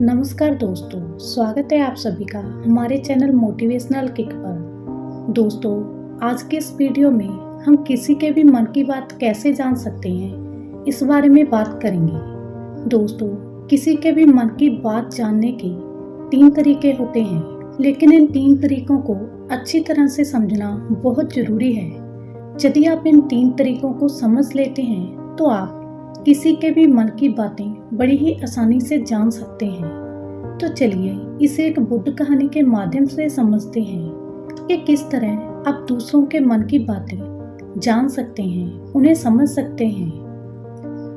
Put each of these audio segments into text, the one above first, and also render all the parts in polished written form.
नमस्कार दोस्तों, स्वागत है आप सभी का हमारे चैनल मोटिवेशनल किक पर। दोस्तों, आज के इस वीडियो में हम किसी के भी मन की बात कैसे जान सकते हैं, इस बारे में बात करेंगे। दोस्तों, किसी के भी मन की बात जानने के 3 तरीके होते हैं, लेकिन इन 3 तरीकों को अच्छी तरह से समझना बहुत ज़रूरी है। यदि आप इन 3 तरीकों को समझ लेते हैं, तो आप किसी के भी मन की बातें बड़ी ही आसानी से जान सकते हैं। तो चलिए इसे एक बुद्ध कहानी के माध्यम से समझते हैं कि किस तरह आप दूसरों के मन की बातें जान सकते हैं, उन्हें समझ सकते हैं।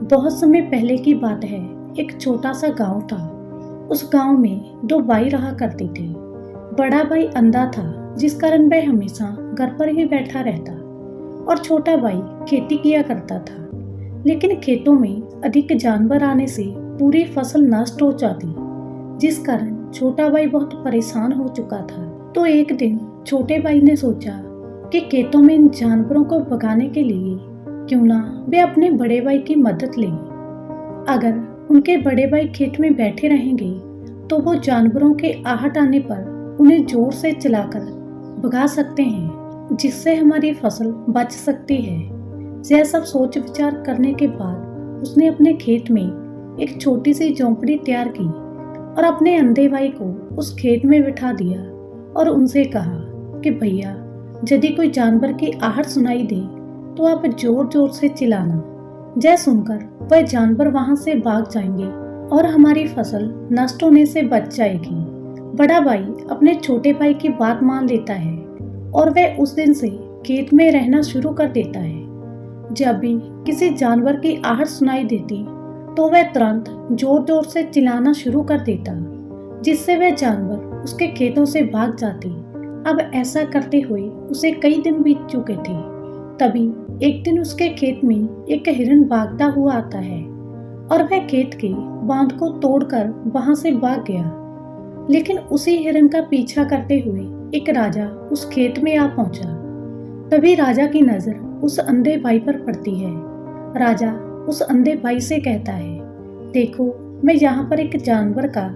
बहुत समय पहले की बात है, एक छोटा सा गांव था। उस गांव में 2 भाई रहा करते थे। बड़ा भाई अंधा था, जिस कारण वह हमेशा घर पर ही बैठा रहता, और छोटा भाई खेती किया करता था। लेकिन खेतों में अधिक जानवर आने से पूरी फसल नष्ट हो जाती, जिस कारण छोटा भाई बहुत परेशान हो चुका था। तो एक दिन छोटे भाई ने सोचा कि खेतों में इन जानवरों को भगाने के लिए क्यों ना वे अपने बड़े भाई की मदद लें। अगर उनके बड़े भाई खेत में बैठे रहेंगे तो वो जानवरों के आहट आने पर उन्हें जोर से चलाकर भगा सकते हैं, जिससे हमारी फसल बच सकती है। यह सब सोच विचार करने के बाद उसने अपने खेत में एक छोटी सी झोंपड़ी तैयार की और अपने अंधे भाई को उस खेत में बिठा दिया और उनसे कहा कि भैया, यदि कोई जानवर की आहट सुनाई दे तो आप जोर जोर से चिल्लाना। यह सुनकर वह जानवर वहां से भाग जाएंगे और हमारी फसल नष्ट होने से बच जाएगी। बड़ा भाई अपने छोटे भाई की बात मान लेता है और वह उस दिन से खेत में रहना शुरू कर देता है। जब भी किसी जानवर की आहट सुनाई देती तो वह तुरंत जोर जोर से चिल्लाना शुरू कर देता, जिससे वह जानवर उसके खेतों से भाग जाते। अब ऐसा करते हुए उसे कई दिन बीत चुके थे। तभी एक दिन उसके खेत में एक हिरन भागता हुआ आता है और वह खेत के बांध को तोड़कर वहां से भाग गया। लेकिन उसी हिरन का पीछा करते हुए एक राजा उस खेत में आ पहुंचा। तभी राजा की नजर उस अंधे भाई पर पड़ती है। राजा उस अंधे भाई से कहता है, देखो, मैं यहाँ पर एक जानवर का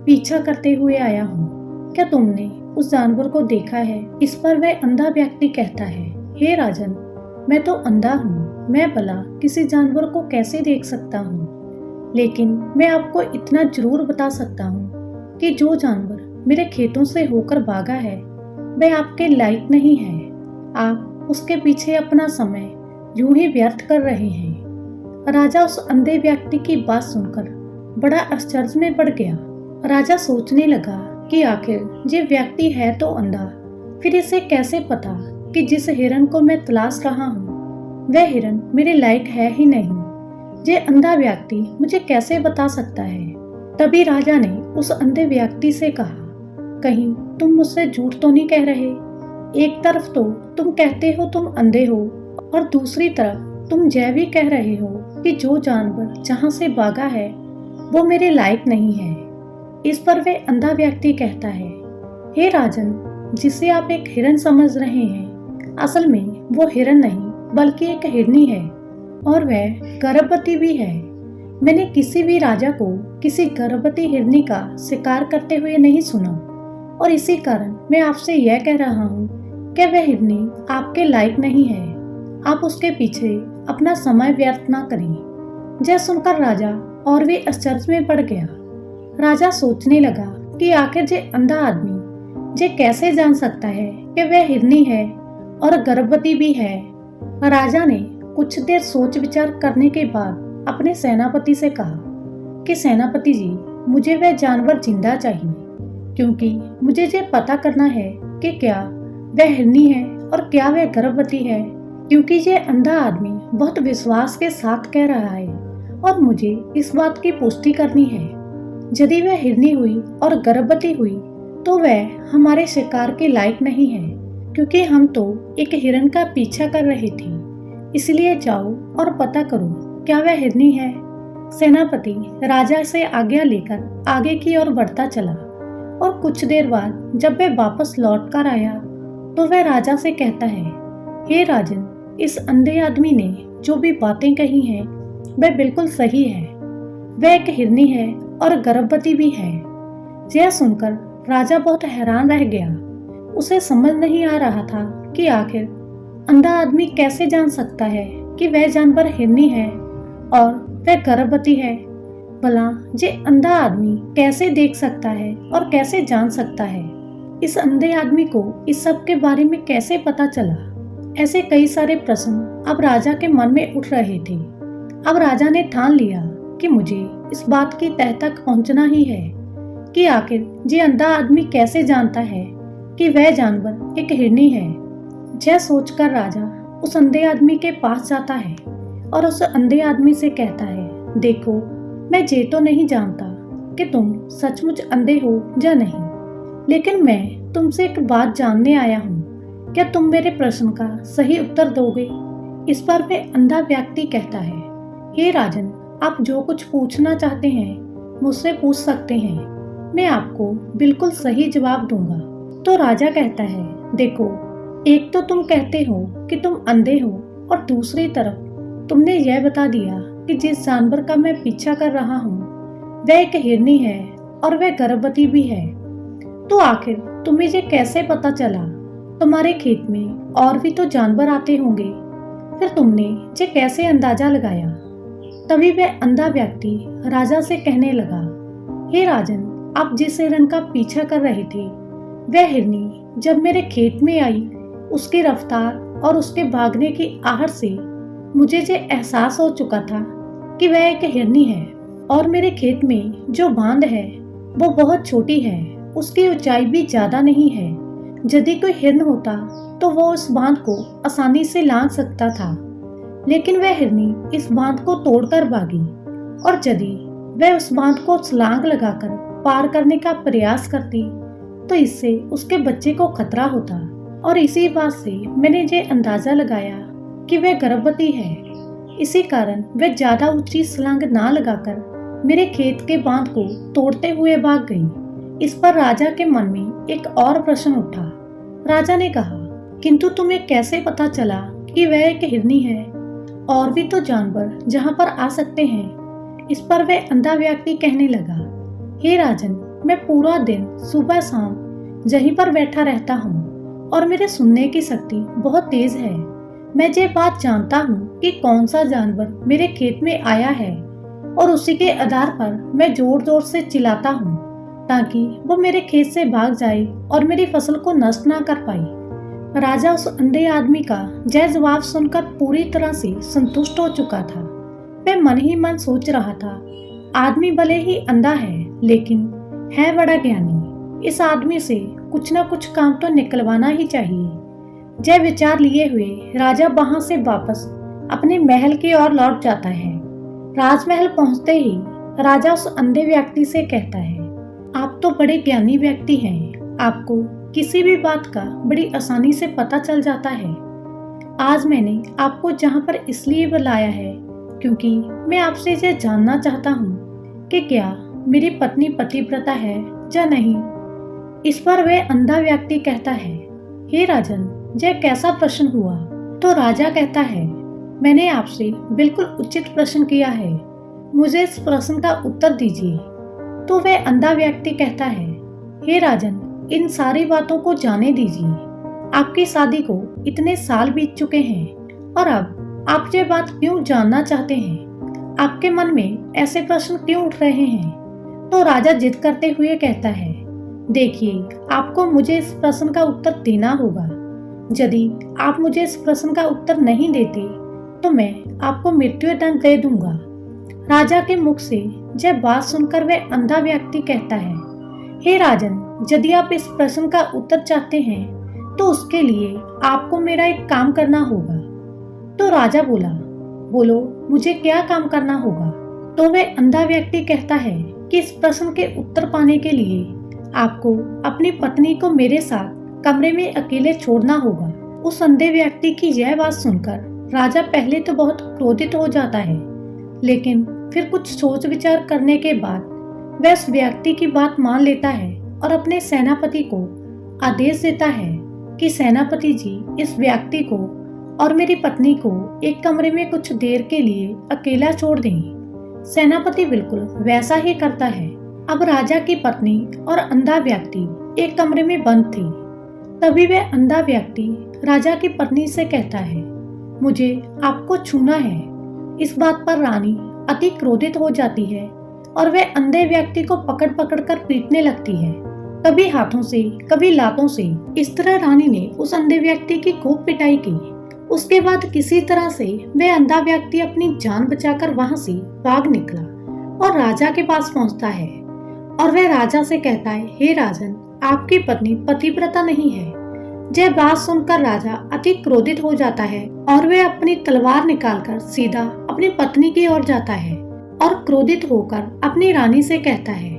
पीछा करते हुए आया हूँ, क्या तुमने उस जानवर को देखा है? इस पर वह अंधा व्यक्ति कहता है, हे राजन, मैं तो अंधा हूँ, मैं भला किसी जानवर को कैसे देख सकता हूँ? लेकिन मैं आपको इतना जरूर बता सकता हूँ कि जो जानवर मेरे खेतों से होकर भागा है वह आपके लायक नहीं है। आप उसके पीछे अपना समय यूं ही व्यर्थ कर रहे हैं। राजा उस अंधे व्यक्ति की बात सुनकर बड़ा आश्चर्य में पड़ गया। राजा सोचने लगा कि आखिर ये व्यक्ति है तो अंधा, फिर इसे कैसे पता कि जिस हिरन को मैं तलाश रहा हूँ वह हिरन मेरे लायक है ही नहीं। ये अंधा व्यक्ति मुझे कैसे बता सकता है? तभी राजा ने उस अंधे व्यक्ति से कहा, कहीं तुम मुझसे झूठ तो नहीं कह रहे? एक तरफ तो तुम कहते हो तुम अंधे हो और दूसरी तरफ तुम यह भी कह रहे हो कि जो जानवर जहां से भागा है वो मेरे लायक नहीं है। इस पर वह अंधा व्यक्ति कहता है, हे राजन, जिसे आप एक हिरन समझ रहे हैं, असल में वो हिरन नहीं बल्कि एक हिरनी है और वह गर्भवती भी है। मैंने किसी भी राजा को किसी गर्भवती हिरनी का शिकार करते हुए नहीं सुना और इसी कारण मैं आपसे यह कह रहा हूँ कि वह हिरनी आपके लायक नहीं है। आप उसके पीछे अपना समय व्यर्थ ना करें। यह सुनकर राजा और भी आश्चर्य में पड़ गया। राजा सोचने लगा कि आखिर ये अंधा आदमी ये कैसे जान सकता है कि वह हिरनी है और गर्भवती भी है। राजा ने कुछ देर सोच विचार करने के बाद अपने सेनापति से कहा कि सेनापति जी, मुझे वह जानवर जिंदा चाहिए, क्योंकि मुझे ये पता करना है कि क्या वह हिरनी है और क्या वह गर्भवती है। क्योंकि ये अंधा आदमी बहुत विश्वास के साथ कह रहा है और मुझे इस बात की पुष्टि करनी है। यदि वह हिरनी हुई और गर्भवती हुई तो वह हमारे शिकार के लायक नहीं है, क्योंकि हम तो एक हिरन का पीछा कर रहे थे। इसलिए जाओ और पता करो क्या वह हिरनी है। सेनापति राजा से आज्ञा लेकर आगे की ओर बढ़ता चला और कुछ देर बाद जब वह वापस लौट कर आया तो वह राजा से कहता है, हे राजन, इस अंधे आदमी ने जो भी बातें कही हैं वह बिल्कुल सही है। वह एक हिरनी है और गर्भवती भी है। यह सुनकर राजा बहुत हैरान रह गया। उसे समझ नहीं आ रहा था कि आखिर अंधा आदमी कैसे जान सकता है कि वह जानवर हिरनी है और वह गर्भवती है। भला ये अंधा आदमी कैसे देख सकता है और कैसे जान सकता है? इस अंधे आदमी को इस सब के बारे में कैसे पता चला? ऐसे कई सारे प्रश्न अब राजा के मन में उठ रहे थे। अब राजा ने ठान लिया कि मुझे इस बात की तह तक पहुंचना ही है कि आखिर ये अंधा आदमी कैसे जानता है कि वह जानवर एक हिरनी है। यह सोचकर राजा उस अंधे आदमी के पास जाता है और उस अंधे आदमी से कहता है, देखो, मैं ये तो नहीं जानता कि तुम सचमुच अंधे हो या नहीं, लेकिन मैं तुमसे एक बात जानने आया हूँ। क्या तुम मेरे प्रश्न का सही उत्तर दोगे? इस पर वह अंधा व्यक्ति कहता है, हे राजन, आप जो कुछ पूछना चाहते हैं मुझसे पूछ सकते हैं, मैं आपको बिल्कुल सही जवाब दूंगा। तो राजा कहता है, देखो, एक तो तुम कहते हो कि तुम अंधे हो और दूसरी तरफ तुमने यह बता दिया कि जिस जानवर का मैं पीछा कर रहा हूँ वह एक हिरनी है और वह गर्भवती भी है। तो आखिर तुम्हें ये कैसे पता चला? तुम्हारे खेत में और भी तो जानवर आते होंगे, फिर तुमने ये कैसे अंदाजा लगाया? तभी वह अंधा व्यक्ति राजा से कहने लगा, हे राजन, आप जिस हिरन का पीछा कर रहे थे वह हिरनी जब मेरे खेत में आई, उसकी रफ्तार और उसके भागने की आहट से मुझे ये एहसास हो चुका था कि वह एक हिरनी है। और मेरे खेत में जो बांध है वो बहुत छोटी है, उसकी ऊंचाई भी ज्यादा नहीं है। यदि कोई हिरन होता तो वो उस बांध को आसानी से लांघ सकता था, लेकिन वह हिरनी इस बांध को तोड़कर भागी। और यदि वह उस बांध को छलांग लगाकर पार करने का प्रयास करती तो इससे उसके बच्चे को खतरा होता। और इसी बात से मैंने ये अंदाजा लगाया कि वह गर्भवती है। इसी कारण वह ज्यादा ऊंची छलांग ना लगाकर मेरे खेत के बांध को तोड़ते हुए भाग गई। इस पर राजा के मन में एक और प्रश्न उठा। राजा ने कहा, किंतु तुम्हें कैसे पता चला कि वह एक हिरनी है? और भी तो जानवर जहाँ पर आ सकते हैं। इस पर वह अंधा व्यक्ति कहने लगा, हे राजन, मैं पूरा दिन सुबह शाम यहीं पर बैठा रहता हूँ और मेरे सुनने की शक्ति बहुत तेज है। मैं ये बात जानता हूँ कि कौन सा जानवर मेरे खेत में आया है और उसी के आधार पर मैं जोर जोर से चिल्लाता हूँ ताकि वो मेरे खेत से भाग जाए और मेरी फसल को नष्ट ना कर पाए। राजा उस अंधे आदमी का यह जवाब सुनकर पूरी तरह से संतुष्ट हो चुका था। वह मन ही मन सोच रहा था, आदमी भले ही अंधा है लेकिन है बड़ा ज्ञानी। इस आदमी से कुछ न कुछ काम तो निकलवाना ही चाहिए। यह विचार लिए हुए राजा वहां से वापस अपने महल की ओर लौट जाता है। राजमहल पहुंचते ही राजा उस अंधे व्यक्ति से कहता है, आप तो बड़े ज्ञानी व्यक्ति हैं, आपको किसी भी बात का बड़ी आसानी से पता चल जाता है। आज मैंने आपको जहाँ पर इसलिए बुलाया है क्योंकि मैं आपसे यह जानना चाहता हूँ कि क्या मेरी पत्नी पतिव्रता है या नहीं। इस पर वह अंधा व्यक्ति कहता है, हे राजन, यह कैसा प्रश्न हुआ? तो राजा कहता है, मैंने आपसे बिल्कुल उचित प्रश्न किया है, मुझे इस प्रश्न का उत्तर दीजिए। तो वह अंधा व्यक्ति कहता है, हे राजन, इन सारी बातों को जाने दीजिए। आपकी शादी को इतने साल बीत चुके हैं और अब आप ये बात क्यों जानना चाहते हैं? आपके मन में ऐसे प्रश्न क्यों उठ रहे हैं? तो राजा जिद करते हुए कहता है, देखिए, आपको मुझे इस प्रश्न का उत्तर देना होगा। यदि आप मुझे इस प्रश्न का उत्तर नहीं देते तो मैं आपको मृत्यु दंड दे दूंगा। राजा के मुख से यह बात सुनकर वह अंधा व्यक्ति कहता है, हे राजन, यदि आप इस प्रश्न का उत्तर चाहते हैं तो उसके लिए आपको मेरा एक काम करना होगा। तो राजा बोला, बोलो, मुझे क्या काम करना होगा? तो वह अंधा व्यक्ति कहता है कि इस प्रश्न के उत्तर पाने के लिए आपको अपनी पत्नी को मेरे साथ कमरे में अकेले छोड़ना होगा। उस अंधे व्यक्ति की यह बात सुनकर राजा पहले तो बहुत क्रोधित हो जाता है, लेकिन फिर कुछ सोच विचार करने के बाद वह उस व्यक्ति की बात मान लेता है और अपने सेनापति को आदेश देता है कि सेनापति जी, इस व्यक्ति को और मेरी पत्नी को एक कमरे में कुछ देर के लिए अकेला छोड़ दें। सेनापति बिल्कुल वैसा ही करता है। अब राजा की पत्नी और अंधा व्यक्ति एक कमरे में बंद थी। तभी वह अंधा व्यक्ति राजा की पत्नी से कहता है, मुझे आपको छूना है। इस बात पर रानी अति क्रोधित हो जाती है और वह अंधे व्यक्ति को पकड़ पकड़ कर पीटने लगती है, कभी हाथों से कभी लातों से। इस तरह रानी ने उस अंधे व्यक्ति की खूब पिटाई की। उसके बाद किसी तरह से वह अंधा व्यक्ति अपनी जान बचाकर वहां से भाग निकला और राजा के पास पहुंचता है और वह राजा से कहता है, हे राजन, आपकी पत्नी पतिव्रता नहीं है। यह बात सुनकर राजा अति क्रोधित हो जाता है और वह अपनी तलवार निकालकर सीधा अपनी पत्नी की ओर जाता है और क्रोधित होकर अपनी रानी से कहता है,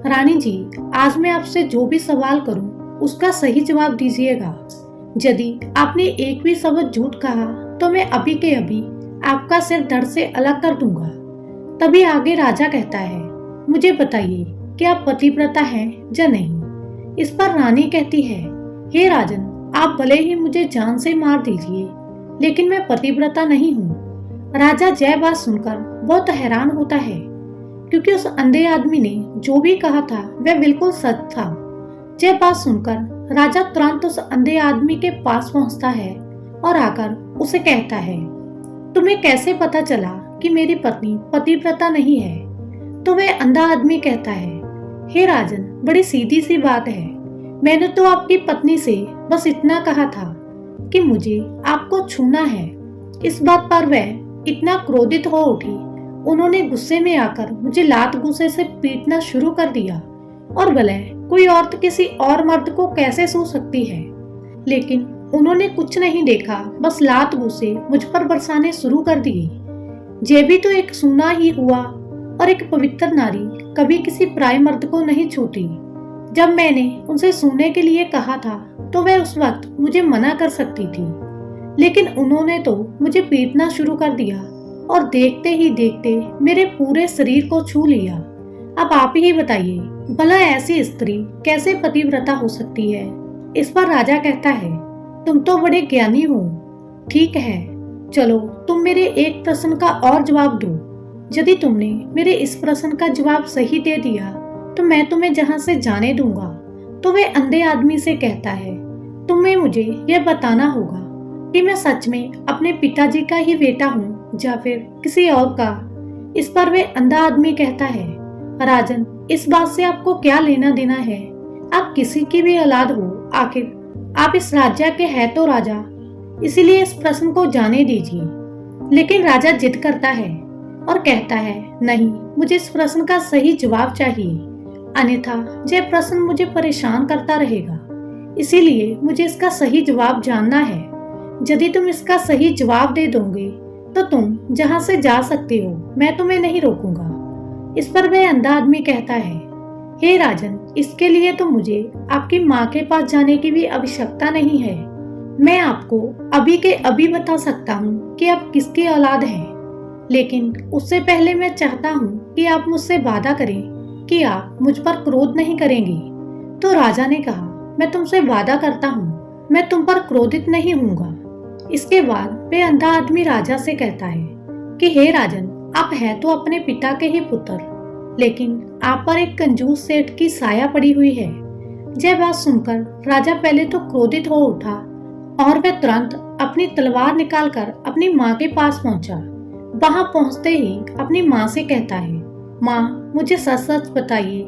रानी जी, आज मैं आपसे जो भी सवाल करूं उसका सही जवाब दीजिएगा। यदि आपने एक भी शब्द झूठ कहा तो मैं अभी के अभी आपका सिर धड़ से अलग कर दूंगा। तभी आगे राजा कहता है, मुझे बताइए कि आप पतिव्रता हैं या नहीं। इस पर रानी कहती है, हे राजन, आप भले ही मुझे जान से मार दीजिए, लेकिन मैं पतिव्रता नहीं हूँ। राजा यह बात सुनकर बहुत हैरान होता है, क्योंकि उस अंधे आदमी ने जो भी कहा था वह बिल्कुल सच था। यह बात सुनकर राजा तुरंत उस अंधे आदमी के पास पहुंचता है और आकर उसे कहता है, तुम्हें कैसे पता चला कि मेरी पत्नी पतिव्रता नहीं है? तो वह अंधा आदमी कहता है, हे राजन, बड़ी सीधी सी बात है। मैंने तो आपकी पत्नी से बस इतना कहा था कि मुझे आपको छूना है। इस बात पर वह इतना क्रोधित हो उठी, उन्होंने गुस्से में आकर मुझे लात घूंसे से पीटना शुरू कर दिया। और भले कोई औरत किसी और मर्द को कैसे छू सकती है, लेकिन उन्होंने कुछ नहीं देखा, बस लात घूंसे मुझ पर बरसाने शुरू कर दिए। ये भी तो एक सूना ही हुआ, और एक पवित्र नारी कभी किसी पराये मर्द को नहीं छूती। जब मैंने उनसे सुनने के लिए कहा था तो वह उस वक्त मुझे मना कर सकती थी, लेकिन उन्होंने तो मुझे पीटना शुरू कर दिया और देखते ही देखते मेरे पूरे शरीर को छू लिया। अब आप ही बताइए, भला ऐसी स्त्री कैसे पतिव्रता हो सकती है? इस पर राजा कहता है, तुम तो बड़े ज्ञानी हो। ठीक है, चलो तुम मेरे एक प्रश्न का और जवाब दो। यदि तुमने मेरे इस प्रश्न का जवाब सही दे दिया तो मैं तुम्हें जहां से जाने दूंगा। तो वह अंधे आदमी से कहता है, तुम्हें मुझे यह बताना होगा कि मैं सच में अपने पिताजी का ही बेटा हूँ या फिर किसी और का। इस पर वह अंधा आदमी कहता है, राजन, इस बात से आपको क्या लेना देना है? आप किसी की भी औलाद हो, आखिर आप इस राज्य के हैं तो राजा, इसीलिए इस प्रश्न को जाने दीजिए। लेकिन राजा जिद करता है और कहता है, नहीं, मुझे इस प्रश्न का सही जवाब चाहिए, अन्यथा यह प्रश्न मुझे परेशान करता रहेगा। इसीलिए मुझे इसका सही जवाब जानना है। यदि तुम इसका सही जवाब दे दोगे तो तुम जहां से जा सकते हो, मैं तुम्हें नहीं रोकूंगा। इस पर वह अंधा आदमी कहता है, हे राजन, इसके लिए तो मुझे आपकी माँ के पास जाने की भी आवश्यकता नहीं है। मैं आपको अभी के अभी बता सकता हूँ कि आप किसकी औलाद हैं, लेकिन उससे पहले मैं चाहता हूँ कि आप मुझसे वादा करें कि आप मुझ पर क्रोध नहीं करेंगे। तो राजा ने कहा, मैं तुमसे वादा करता हूँ, मैं तुम पर क्रोधित नहीं होऊंगा। इसके बाद वह अंधा आदमी राजा से कहता है कि हे राजन, आप हैं तो अपने पिता के ही पुत्र, लेकिन आप पर एक कंजूस सेठ की साया पड़ी हुई है। यह बात सुनकर राजा पहले तो क्रोधित हो उठा और वह तुरंत अपनी तलवार निकालकर अपनी माँ के पास पहुंचा। वहां पहुंचते ही अपनी माँ से कहता है, माँ, मुझे सच सच बताइए,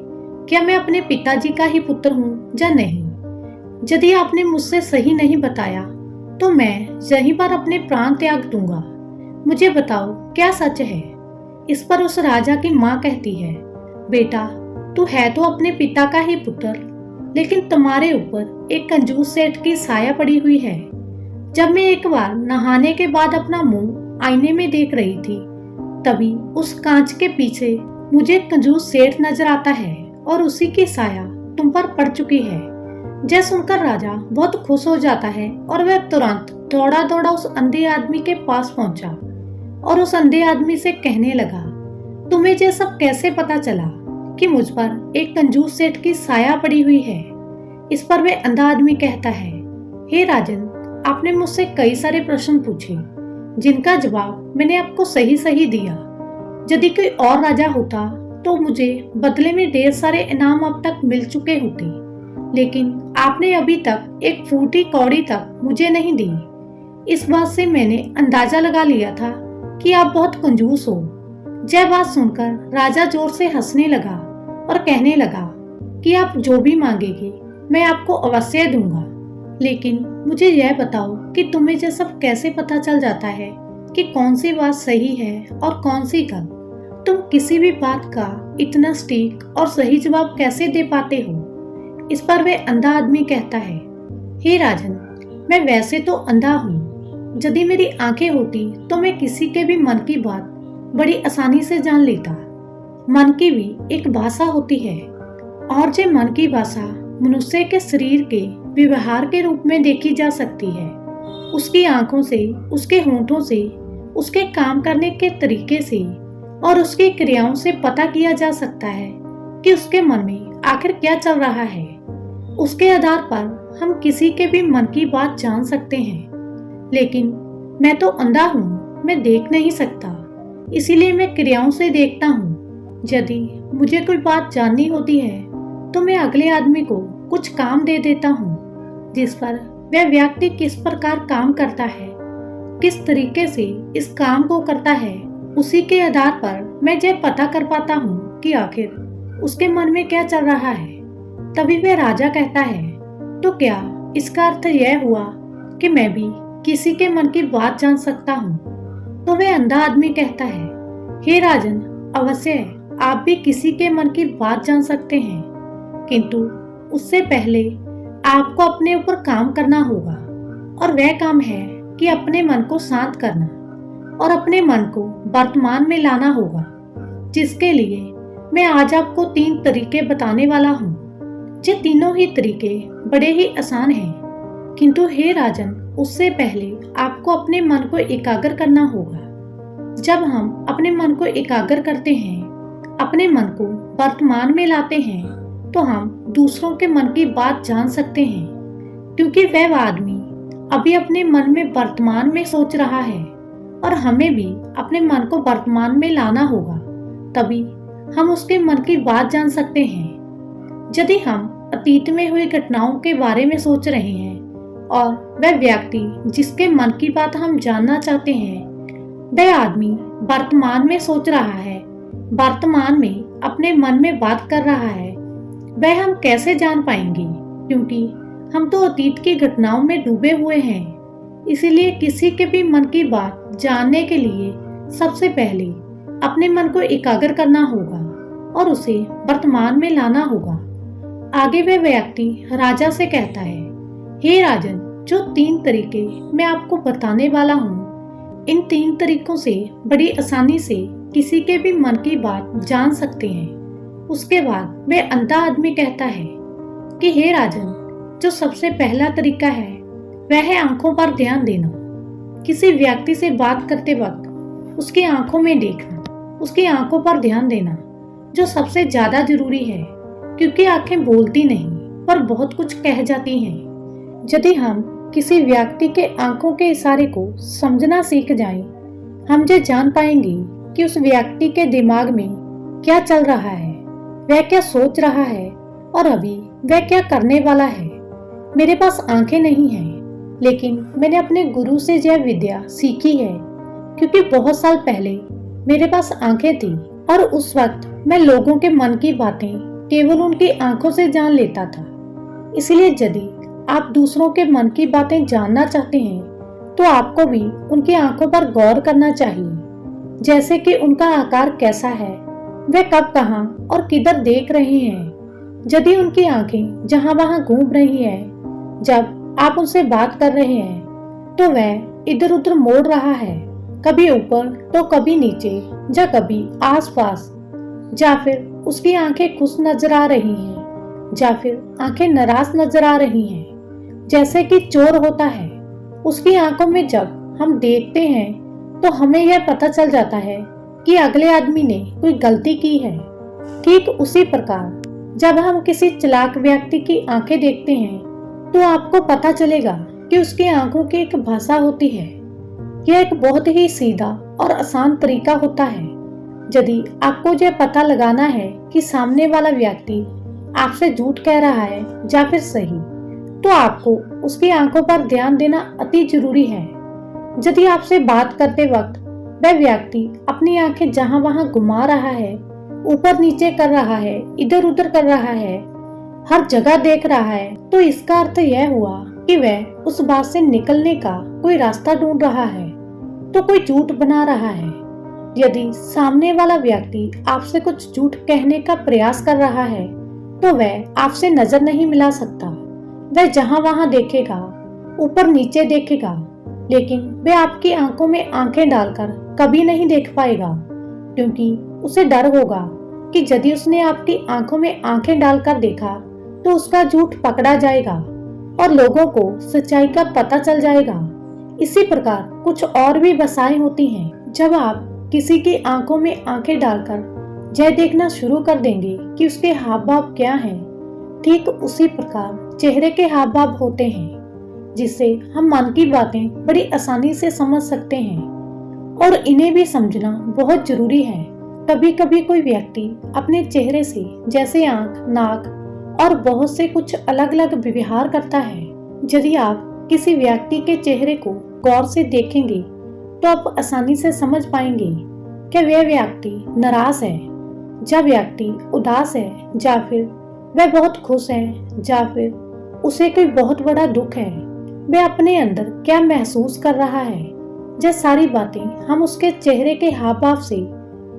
क्या मैं अपने पिताजी का ही पुत्र हूँ या नहीं? यदि आपने मुझसे सही नहीं बताया तो मैं यहीं पर अपने प्राण त्याग दूंगा। मुझे बताओ, क्या सच है? इस पर उस राजा की माँ कहती है, बेटा, तू है तो अपने पिता का ही पुत्र, लेकिन तुम्हारे ऊपर एक कंजूस सेठ की साया पड़ी हुई है। जब मैं एक बार नहाने के बाद अपना मुंह आईने में देख रही थी, तभी उस कांच के पीछे मुझे कंजूस सेठ नजर आता है और उसी की साया तुम पर पड़ चुकी है। यह सुनकर राजा बहुत खुश हो जाता है और वह तुरंत दौड़ा दौड़ा उस अंधे आदमी के पास पहुंचा और उस अंधे आदमी से कहने लगा, तुम्हें यह सब कैसे पता चला कि मुझ पर एक कंजूस सेठ की साया पड़ी हुई है? इस पर वह अंधा आदमी कहता है, हे राजन, आपने मुझसे कई सारे प्रश्न पूछे जिनका जवाब मैंने आपको सही सही दिया, यदि कोई और राजा होता तो मुझे बदले में ढेर सारे इनाम अब तक मिल चुके होते, लेकिन आपने अभी तक एक फूटी कौड़ी तक मुझे नहीं दी। इस बात से मैंने अंदाजा लगा लिया था कि आप बहुत कंजूस हो। यह बात सुनकर राजा जोर से हंसने लगा और कहने लगा कि आप जो भी मांगेंगे मैं आपको अवश्य दूंगा, लेकिन मुझे यह बताओ कि तुम्हें यह सब कैसे पता चल जाता है कि कौन सी बात सही है और कौन सी गलत। तुम किसी भी बात का इतना सटीक और सही जवाब कैसे दे पाते हो। इस पर वह अंधा आदमी कहता है, हे राजन, मैं वैसे तो अंधा हूँ। यदि मेरी आंखें होती तो मैं किसी के भी मन की बात बड़ी आसानी से जान लेता। मन की भी एक भाषा होती है, और जो मन की भाषा मनुष्य के शरीर के व्यवहार के रूप में देखी जा सकती है। उसकी आंखों से, उसके होंठों से, उसके काम करने के तरीके से और उसकी क्रियाओं से पता किया जा सकता है कि उसके मन में आखिर क्या चल रहा है। उसके आधार पर हम किसी के भी मन की बात जान सकते हैं। लेकिन मैं तो अंधा हूँ, मैं देख नहीं सकता, इसीलिए मैं क्रियाओं से देखता हूँ। यदि मुझे कोई बात जाननी होती है तो मैं अगले आदमी को कुछ काम दे देता हूँ, जिस पर वह व्यक्ति किस प्रकार काम करता है, किस तरीके से इस काम को करता है, उसी के आधार पर मैं यह पता कर पाता हूँ कि आखिर उसके मन में क्या चल रहा है। तभी वह राजा कहता है, तो क्या इसका अर्थ यह हुआ कि मैं भी किसी के मन की बात जान सकता हूँ? तो वह अंधा आदमी कहता है, हे राजन, अवश्य आप भी किसी के मन की बात जान सकते हैं, किंतु उससे पहले आपको अपने ऊपर काम करना होगा। और वह काम है कि अपने मन को शांत करना और अपने मन को वर्तमान में लाना होगा, जिसके लिए मैं आज आपको 3 तरीके बताने वाला हूँ। ये तीनों ही तरीके बड़े ही आसान हैं, किंतु हे राजन, उससे पहले आपको अपने मन को एकाग्र करना होगा। जब हम अपने मन को एकाग्र करते हैं, अपने मन को वर्तमान में लाते हैं, तो हम दूसरों के मन की बात जान सकते हैं, क्योंकि वह आदमी अभी अपने मन में वर्तमान में सोच रहा है और हमें भी अपने मन को वर्तमान में लाना होगा, तभी हम उसके मन की बात जान सकते हैं। यदि हम अतीत में हुई घटनाओं के बारे में सोच रहे हैं और वह व्यक्ति जिसके मन की बात हम जानना चाहते हैं, वह आदमी वर्तमान में सोच रहा है, वर्तमान में अपने मन में बात कर रहा है, वह हम कैसे जान पाएंगे, क्योंकि हम तो अतीत की घटनाओं में डूबे हुए हैं। इसीलिए किसी के भी मन की बात जानने के लिए सबसे पहले अपने मन को एकाग्र करना होगा और उसे वर्तमान में लाना होगा। आगे वह व्यक्ति राजा से कहता है, हे राजन, जो 3 तरीके मैं आपको बताने वाला हूँ, इन 3 तरीकों से बड़ी आसानी से किसी के भी मन की बात जान सकते हैं। उसके बाद वह अंधा आदमी कहता है कि हे राजन, जो सबसे पहला तरीका है वह है आंखों पर ध्यान देना। किसी व्यक्ति से बात करते वक्त उसकी आंखों में देखना, उसकी आंखों पर ध्यान देना, जो सबसे ज्यादा जरूरी है, क्योंकि आंखें बोलती नहीं पर बहुत कुछ कह जाती हैं। यदि हम किसी व्यक्ति के आंखों के इशारे को समझना सीख जाएं, हम ये जान पाएंगे कि उस व्यक्ति के दिमाग में क्या चल रहा है, वह क्या सोच रहा है और अभी वह क्या करने वाला है। मेरे पास आंखें नहीं हैं, लेकिन मैंने अपने गुरु से यह विद्या सीखी है, क्योंकि बहुत साल पहले मेरे पास आंखें थी और उस वक्त मैं लोगों के मन की बातें केवल उनकी आंखों से जान लेता था। इसलिए यदि आप दूसरों के मन की बातें जानना चाहते हैं तो आपको भी उनकी आंखों पर गौर करना चाहिए, जैसे कि उनका आकार कैसा है, वे कब, कहां और किधर देख रहे हैं। यदि उनकी आंखें जहां वहां घूम रही है जब आप उनसे बात कर रहे हैं, तो वह इधर उधर मोड़ रहा है, कभी ऊपर तो कभी नीचे या कभी आसपास, या फिर उसकी आंखें खुश नजर आ रही हैं या फिर आंखें नाराज नजर आ रही हैं, जैसे कि चोर होता है। उसकी आंखों में जब हम देखते हैं तो हमें यह पता चल जाता है कि अगले आदमी ने कोई गलती की है। ठीक उसी प्रकार जब हम किसी चालाक व्यक्ति की आंखें देखते हैं तो आपको पता चलेगा कि उसकी आंखों की एक भाषा होती है। यह एक बहुत ही सीधा और आसान तरीका होता है यदि आपको यह पता लगाना है कि सामने वाला व्यक्ति आपसे झूठ कह रहा है या फिर सही, तो आपको उसकी आंखों पर ध्यान देना अति जरूरी है। यदि आपसे बात करते वक्त वह व्यक्ति अपनी आंखें जहां वहां घुमा रहा है, ऊपर नीचे कर रहा है, इधर उधर कर रहा है, हर जगह देख रहा है, तो इसका अर्थ यह हुआ कि वह उस बात से निकलने का कोई रास्ता ढूंढ रहा है, तो कोई झूठ बना रहा है। यदि सामने वाला व्यक्ति आपसे कुछ झूठ कहने का प्रयास कर रहा है, तो वह आपसे नजर नहीं मिला सकता। वह जहां वहां देखेगा, ऊपर नीचे देखेगा, लेकिन वह आपकी आंखों में आंखें डालकर कभी नहीं देख पाएगा, क्योंकि उसे डर होगा कि यदि उसने आपकी आंखों में आंखें डालकर देखा तो उसका झूठ पकड़ा जाएगा और लोगों को सच्चाई का पता चल जाएगा। इसी प्रकार कुछ और भी वजहें होती हैं। जब आप किसी की आंखों में आंखें डालकर यह देखना शुरू कर देंगे कि उसके हाव भाव क्या हैं, ठीक उसी प्रकार चेहरे के हाव भाव होते हैं, जिससे हम मन की बातें बड़ी आसानी से समझ सकते हैं और इन्हें भी समझना बहुत जरूरी है। कभी कभी कोई व्यक्ति अपने चेहरे से, जैसे आंख, नाक और बहुत से कुछ अलग अलग व्यवहार करता है। यदि आप किसी व्यक्ति के चेहरे को गौर से देखेंगे तो आप आसानी से समझ पाएंगे कि वह व्यक्ति नाराज है, या व्यक्ति उदास है, या फिर वह बहुत खुश है, या फिर उसे कोई बहुत बड़ा दुख है। वह अपने अंदर क्या महसूस कर रहा है, यह सारी बातें हम उसके चेहरे के हाव भाव से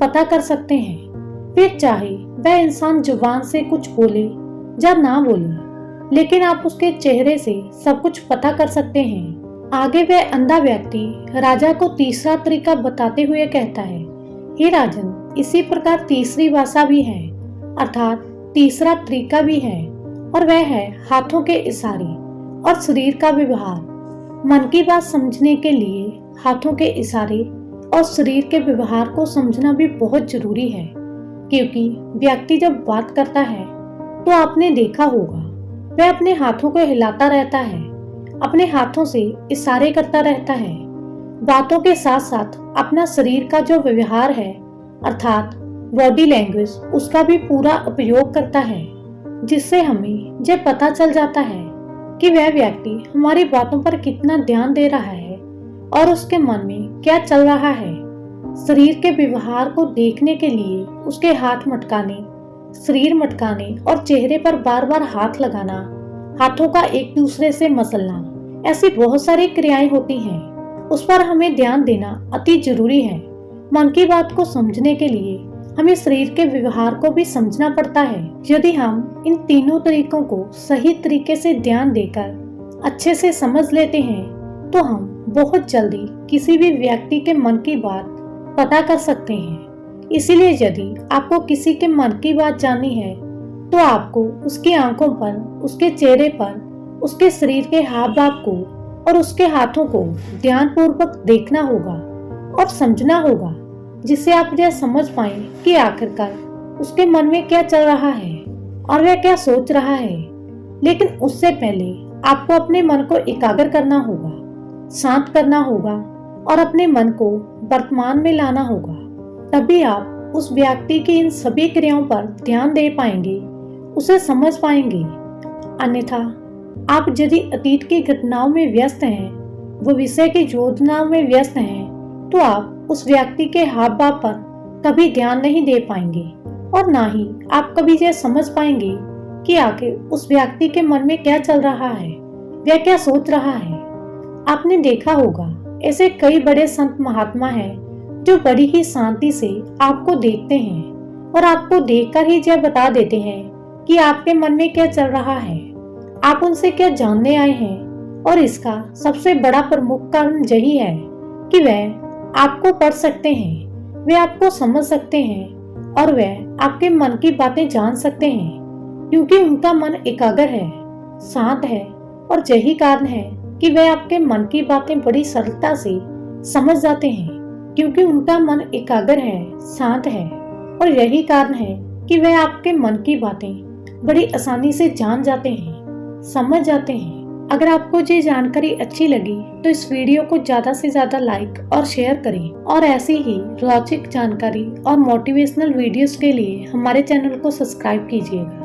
पता कर सकते हैं। फिर चाहे वह इंसान जुबान से कुछ बोले या ना बोले, लेकिन आप उसके चेहरे से सब कुछ पता कर सकते हैं। आगे वह अंधा व्यक्ति राजा को तीसरा तरीका बताते हुए कहता है, हे राजन, इसी प्रकार तीसरी भाषा भी है, अर्थात तीसरा तरीका भी है, और वह है हाथों के इशारे और शरीर का व्यवहार। मन की बात समझने के लिए हाथों के इशारे और शरीर के व्यवहार को समझना भी बहुत जरूरी है, क्योंकि व्यक्ति जब बात करता है तो आपने देखा होगा वह अपने हाथों को हिलाता रहता है, अपने हाथों से इशारे करता रहता है। बातों के साथ साथ अपना शरीर का जो व्यवहार है, अर्थात बॉडी लैंग्वेज, उसका भी पूरा उपयोग करता है, जिससे हमें यह पता चल जाता है कि वह व्यक्ति हमारी बातों पर कितना ध्यान दे रहा है और उसके मन में क्या चल रहा है। शरीर के व्यवहार को देखने के लिए उसके हाथ मटकाने, शरीर मटकाने और चेहरे पर बार बार हाथ लगाना, हाथों का एक दूसरे से मसलना, ऐसी बहुत सारी क्रियाएं होती हैं। उस पर हमें ध्यान देना अति जरूरी है। मन की बात को समझने के लिए हमें शरीर के व्यवहार को भी समझना पड़ता है। यदि हम इन तीनों तरीकों को सही तरीके से ध्यान देकर अच्छे से समझ लेते हैं, तो हम बहुत जल्दी किसी भी व्यक्ति के मन की बात पता कर सकते हैं। इसीलिए यदि आपको किसी के मन की बात जाननी है, तो आपको उसकी आंखों पर, उसके चेहरे पर, उसके शरीर के हाव भाव को और उसके हाथों को ध्यानपूर्वक देखना होगा और समझना होगा, जिससे आप यह समझ पाएं कि आखिरकार उसके मन में क्या चल रहा है और वह क्या सोच रहा है। लेकिन उससे पहले आपको अपने मन को एकाग्र करना होगा, शांत करना होगा और अपने मन को वर्तमान में लाना होगा। तभी आप उस व्यक्ति की इन सभी क्रियाओं पर ध्यान दे पाएंगे, उसे समझ पाएंगे। अन्यथा आप यदि अतीत की घटनाओं में व्यस्त हैं, भविष्य की योजनाओं में व्यस्त हैं, तो आप उस व्यक्ति के हाव भाव पर कभी ध्यान नहीं दे पाएंगे और ना ही आप कभी यह समझ पाएंगे कि आखिर उस व्यक्ति के मन में क्या चल रहा है, वह क्या सोच रहा है। आपने देखा होगा ऐसे कई बड़े संत महात्मा हैं जो बड़ी ही शांति से आपको देखते हैं और आपको देखकर ही यह बता देते हैं कि आपके मन में क्या चल रहा है, आप उनसे क्या जानने आए हैं। और इसका सबसे बड़ा प्रमुख कारण यही है कि वह आपको पढ़ सकते हैं, वे आपको समझ सकते हैं और वह आपके मन की बातें जान सकते हैं, क्योंकि उनका मन एकाग्र है, शांत है। और यही कारण है कि वह आपके मन की बातें बड़ी सरलता से समझ जाते हैं, क्योंकि उनका मन एकाग्र है, शांत है। और यही कारण है कि वह आपके मन की बातें बड़ी आसानी से जान जाते हैं, समझ जाते हैं। अगर आपको ये जानकारी अच्छी लगी तो इस वीडियो को ज़्यादा से ज़्यादा लाइक और शेयर करें और ऐसी ही लॉजिक जानकारी और मोटिवेशनल वीडियोस के लिए हमारे चैनल को सब्सक्राइब कीजिएगा।